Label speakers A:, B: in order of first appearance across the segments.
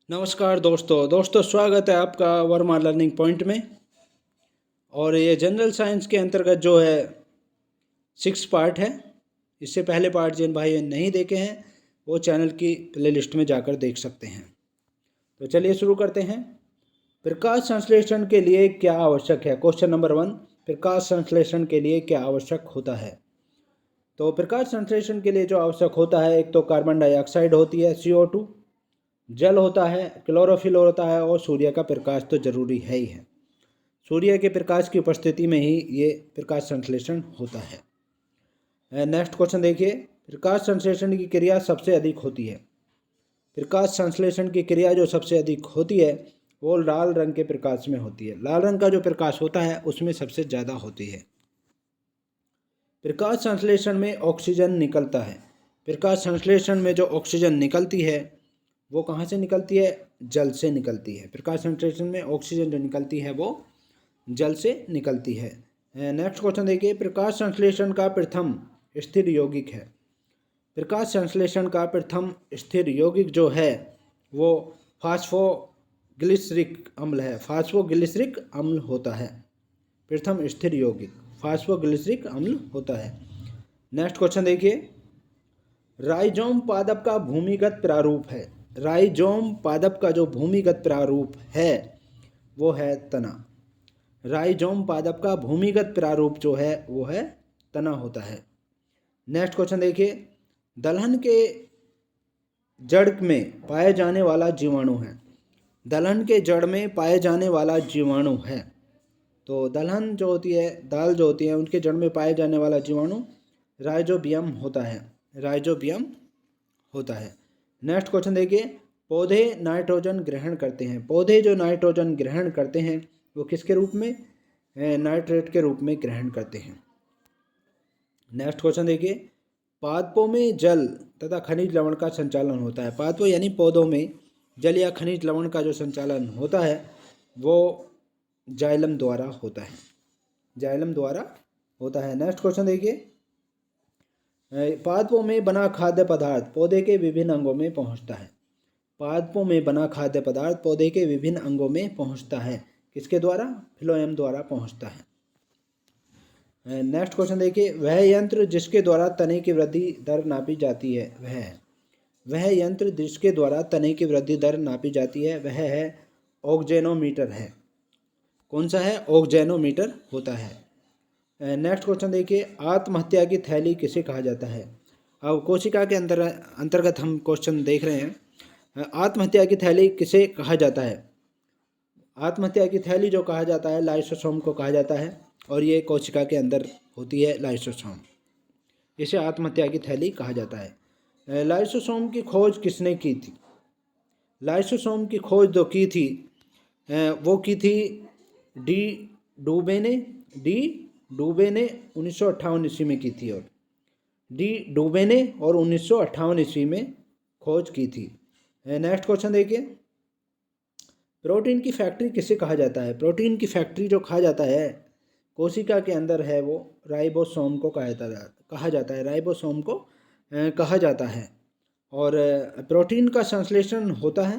A: नमस्कार दोस्तों स्वागत है आपका वर्मा लर्निंग पॉइंट में। और ये जनरल साइंस के अंतर्गत जो है 6 पार्ट है। इससे पहले पार्ट जिन भाई नहीं देखे हैं वो चैनल की प्लेलिस्ट में जाकर देख सकते हैं। तो चलिए शुरू करते हैं। प्रकाश संश्लेषण के लिए क्या आवश्यक है? क्वेश्चन नंबर 1, प्रकाश संश्लेषण के लिए क्या आवश्यक होता है? तो प्रकाश संश्लेषण के लिए जो आवश्यक होता है, एक तो कार्बन डाइऑक्साइड होती है CO2, जल होता है, क्लोरोफिल होता है, और सूर्य का प्रकाश तो जरूरी है ही है। सूर्य के प्रकाश की उपस्थिति में ही ये प्रकाश संश्लेषण होता है। नेक्स्ट क्वेश्चन देखिए, प्रकाश संश्लेषण की क्रिया सबसे अधिक होती है। प्रकाश संश्लेषण की क्रिया जो सबसे अधिक होती है वो लाल रंग के प्रकाश में होती है। लाल रंग का जो प्रकाश होता है उसमें सबसे ज़्यादा होती है। प्रकाश संश्लेषण में ऑक्सीजन निकलता है। प्रकाश संश्लेषण में जो ऑक्सीजन निकलती है वो कहाँ से निकलती है? जल से निकलती है। प्रकाश संश्लेषण में ऑक्सीजन जो निकलती है वो जल से निकलती है। नेक्स्ट क्वेश्चन देखिए, प्रकाश संश्लेषण का प्रथम स्थिर यौगिक है। प्रकाश संश्लेषण का प्रथम स्थिर यौगिक जो है वो फास्फोग्लिसरिक अम्ल है। फास्फोग्लिसरिक अम्ल होता है। प्रथम स्थिर यौगिक फास्फोग्लिसरिक अम्ल होता है। नेक्स्ट क्वेश्चन देखिए, राइजोम पादप का भूमिगत प्रारूप है। राइजोम पादप का जो भूमिगत प्रारूप है वो है तना। राइजोम पादप का भूमिगत प्रारूप जो है वो है तना होता है। नेक्स्ट क्वेश्चन देखिए, दलहन के जड़ में पाए जाने वाला जीवाणु है। दलहन के जड़ में पाए जाने वाला जीवाणु है। तो दलहन जो होती है, दाल जो होती है, उनके जड़ में पाए जाने वाला जीवाणु राइजोबियम होता है। राइजोबियम होता है। नेक्स्ट क्वेश्चन देखिए, पौधे नाइट्रोजन ग्रहण करते हैं। पौधे जो नाइट्रोजन ग्रहण करते हैं वो किसके रूप में? नाइट्रेट के रूप में ग्रहण करते हैं। नेक्स्ट क्वेश्चन देखिए, पादपों में जल तथा खनिज लवण का संचालन होता है। पादपों यानी पौधों में जल या खनिज लवण का जो संचालन होता है वो जाइलम द्वारा होता है। जाइलम द्वारा होता है। नेक्स्ट क्वेश्चन देखिए, पादपों में बना खाद्य पदार्थ पौधे के विभिन्न अंगों में पहुंचता है। पादपों में बना खाद्य पदार्थ पौधे के विभिन्न अंगों में पहुंचता है। किसके द्वारा? फ्लोएम द्वारा पहुंचता है। नेक्स्ट क्वेश्चन देखिए, वह यंत्र जिसके द्वारा तने की वृद्धि दर नापी जाती है वह यंत्र जिसके द्वारा तने की वृद्धि दर नापी जाती है वह है ऑक्जेनोमीटर है। कौन सा है? ऑक्जेनोमीटर होता है। नेक्स्ट क्वेश्चन देखिए, आत्महत्या की थैली किसे कहा जाता है? अब कोशिका के अंतर्गत हम क्वेश्चन देख रहे हैं। आत्महत्या की थैली किसे कहा जाता है? आत्महत्या की थैली जो कहा जाता है लाइसोसोम को कहा जाता है, और ये कोशिका के अंदर होती है लाइसोसोम। इसे आत्महत्या की थैली कहा जाता है। लाइसोसोम की खोज किसने की थी? लाइसोसोम की खोज जो की थी वो की थी डी डूबे ने 1958 ईस्वी में की थी। और डी डूबे ने और 1958 ईस्वी में खोज की थी। नेक्स्ट क्वेश्चन देखिए, प्रोटीन की फैक्ट्री किसे कहा जाता है? प्रोटीन की फैक्ट्री जो कहा जाता है कोशिका के अंदर है वो राइबोसोम को कहा जाता है। राइबोसोम को कहा जाता है। और प्रोटीन का संश्लेषण होता है।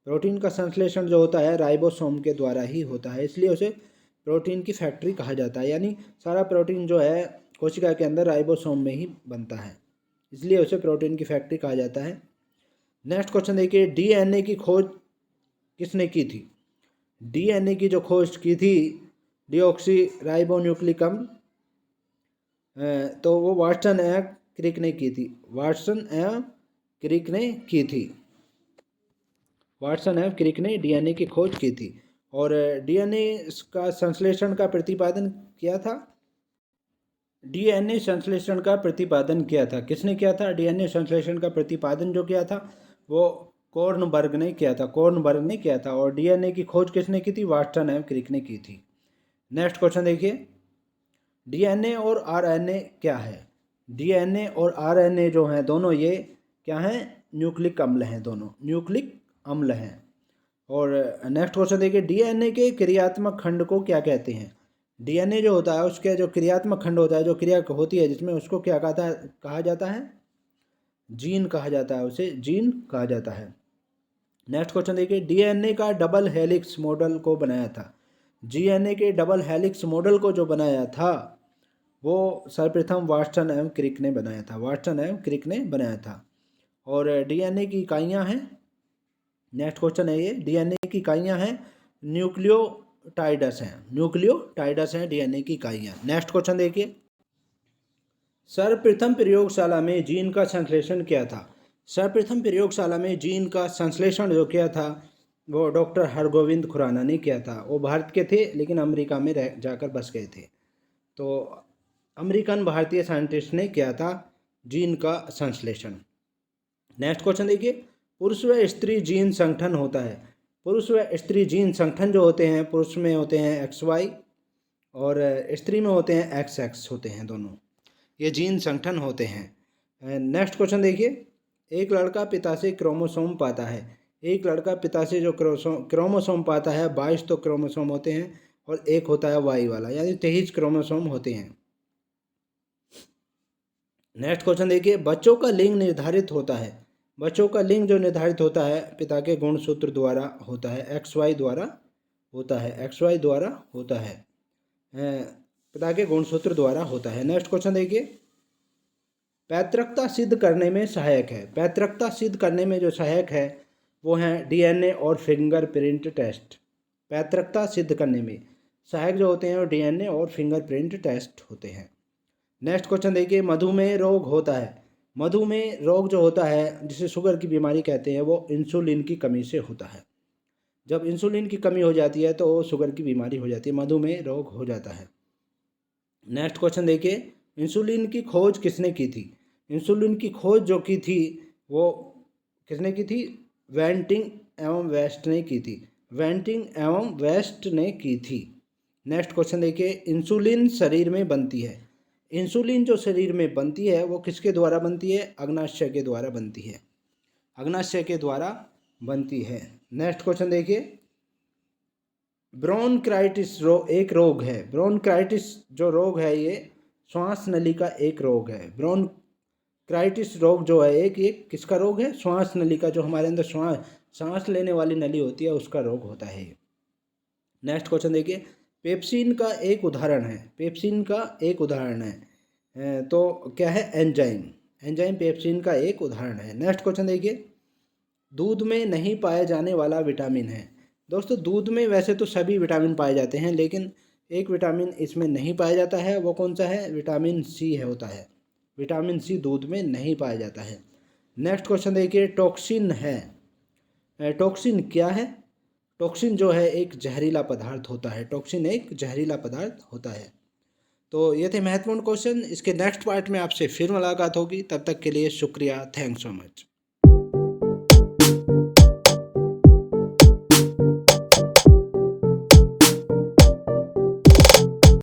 A: प्रोटीन का संश्लेषण जो होता है राइबोसोम के द्वारा ही होता है, इसलिए उसे प्रोटीन की फैक्ट्री कहा जाता है। यानी सारा प्रोटीन जो है कोशिका के अंदर राइबोसोम में ही बनता है, इसलिए उसे प्रोटीन की फैक्ट्री कहा जाता है। नेक्स्ट क्वेश्चन देखिए, डीएनए की खोज किसने की थी? डीएनए की जो खोज की थी डीऑक्सी राइबोन्यूक्लिक अम्ल, तो वो वाटसन एवं क्रिक ने की थी। वाटसन एवं क्रिक ने की थी। वाटसन एवं क्रिक ने डीएनए की खोज की थी। और डीएनए का संश्लेषण का प्रतिपादन किया था। डीएनए संश्लेषण का प्रतिपादन किया था। किसने किया था? डीएनए संश्लेषण का प्रतिपादन जो किया था वो कॉर्नबर्ग ने किया था। कॉर्नबर्ग ने किया था। और डीएनए की खोज किसने की थी? वाटसन एवं क्रिक ने की थी। नेक्स्ट क्वेश्चन देखिए, डीएनए और आरएनए क्या है? डीएनए और आरएनए जो हैं दोनों ये क्या हैं? न्यूक्लिक अम्ल हैं। दोनों न्यूक्लिक अम्ल हैं। और नेक्स्ट क्वेश्चन देखिए, डीएनए के क्रियात्मक खंड को क्या कहते हैं? डीएनए जो होता है उसके जो क्रियात्मक खंड होता है, जो क्रिया होती है जिसमें, उसको क्या कहा जाता है? जीन कहा जाता है। उसे जीन कहा जाता है। नेक्स्ट क्वेश्चन देखिए, डीएनए का डबल हेलिक्स मॉडल को बनाया था। डीएनए के डबल हेलिक्स मॉडल को जो बनाया था वो सर्वप्रथम वाटसन एवं क्रिक ने बनाया था। वाटसन एवं क्रिक ने बनाया था। और डीएनए की इकाइयाँ हैं, नेक्स्ट क्वेश्चन है ये, डीएनए की इकाइयाँ हैं न्यूक्लियोटाइडस हैं। न्यूक्लियोटाइडस हैं डीएनए की इकाइयाँ। नेक्स्ट क्वेश्चन देखिए, सर्वप्रथम प्रयोगशाला में जीन का संश्लेषण किया था। सर्वप्रथम प्रयोगशाला में जीन का संश्लेषण जो किया था वो डॉक्टर हरगोविंद खुराना ने किया था। वो भारत के थे लेकिन अमेरिका में रह जाकर बस गए थे। तो अमेरिकन भारतीय साइंटिस्ट ने किया था जीन का संश्लेषण। नेक्स्ट क्वेश्चन देखिए, पुरुष व स्त्री जीन संगठन होता है। पुरुष व स्त्री जीन संगठन जो होते हैं, पुरुष में होते हैं XY और स्त्री में होते हैं XX होते हैं, दोनों ये जीन संगठन होते हैं। नेक्स्ट क्वेश्चन देखिए, एक लड़का पिता से क्रोमोसोम पाता है। एक लड़का पिता से जो क्रोमोसोम पाता है 22 तो क्रोमोसोम होते हैं और एक होता है वाई वाला, यानी 23 क्रोमोसोम होते हैं। नेक्स्ट क्वेश्चन देखिए, बच्चों का लिंग निर्धारित होता है। बच्चों का लिंग जो निर्धारित होता है पिता के गुणसूत्र द्वारा होता है, XY द्वारा होता है, XY द्वारा होता है, पिता के गुणसूत्र द्वारा होता है। नेक्स्ट क्वेश्चन देखिए, पैतृकता सिद्ध करने में सहायक है। पैतृकता सिद्ध करने में जो सहायक है वो हैं डीएनए और फिंगरप्रिंट टेस्ट। पैतृकता सिद्ध करने में सहायक जो होते हैं वो डीएनए और फिंगरप्रिंट टेस्ट होते हैं। नेक्स्ट क्वेश्चन देखिए, मधुमेह रोग होता है। मधुमेह रोग जो होता है जिसे शुगर की बीमारी कहते हैं वो इंसुलिन की कमी से होता है। जब इंसुलिन की कमी हो जाती है तो शुगर की बीमारी हो जाती है, मधुमेह रोग हो जाता है। नेक्स्ट क्वेश्चन देखिए, इंसुलिन की खोज किसने की थी। इंसुलिन की खोज जो की थी वो किसने की थी, वेंटिंग एवं वेस्ट ने की थी। वेंटिंग एवं वेस्ट ने की थी। नेक्स्ट क्वेश्चन देखिए, इंसुलिन शरीर में बनती है। इंसुलिन जो शरीर में बनती है वो किसके द्वारा बनती है, अग्नाशय के द्वारा बनती है, अग्नाशय के द्वारा बनती है। नेक्स्ट क्वेश्चन देखिए, ब्रोंकाइटिस एक रोग है। ब्रोंकाइटिस जो रोग है ये श्वास नली का एक रोग है। ब्रोंकाइटिस रोग जो है ये किसका रोग है, श्वास नली का, जो हमारे अंदर सांस लेने वाली नली होती है उसका रोग होता है। नेक्स्ट क्वेश्चन देखिए, पेप्सिन का एक उदाहरण है। पेप्सिन का एक उदाहरण है तो क्या है, एंजाइम। एंजाइम पेप्सिन का एक उदाहरण है। नेक्स्ट क्वेश्चन देखिए, दूध में नहीं पाया जाने वाला विटामिन है। दोस्तों दूध में वैसे तो सभी विटामिन पाए जाते हैं लेकिन एक विटामिन इसमें नहीं पाया जाता है, वो कौन सा है, विटामिन C है होता है। विटामिन C दूध में नहीं पाया जाता है। नेक्स्ट क्वेश्चन देखिए, टॉक्सिन है। टॉक्सिन क्या है, टॉक्सिन जो है एक जहरीला पदार्थ होता है। टॉक्सिन एक जहरीला पदार्थ होता है। तो ये थे महत्वपूर्ण क्वेश्चन। इसके नेक्स्ट पार्ट में आपसे फिर मुलाकात होगी, तब तक के लिए शुक्रिया, थैंक्स सो मच।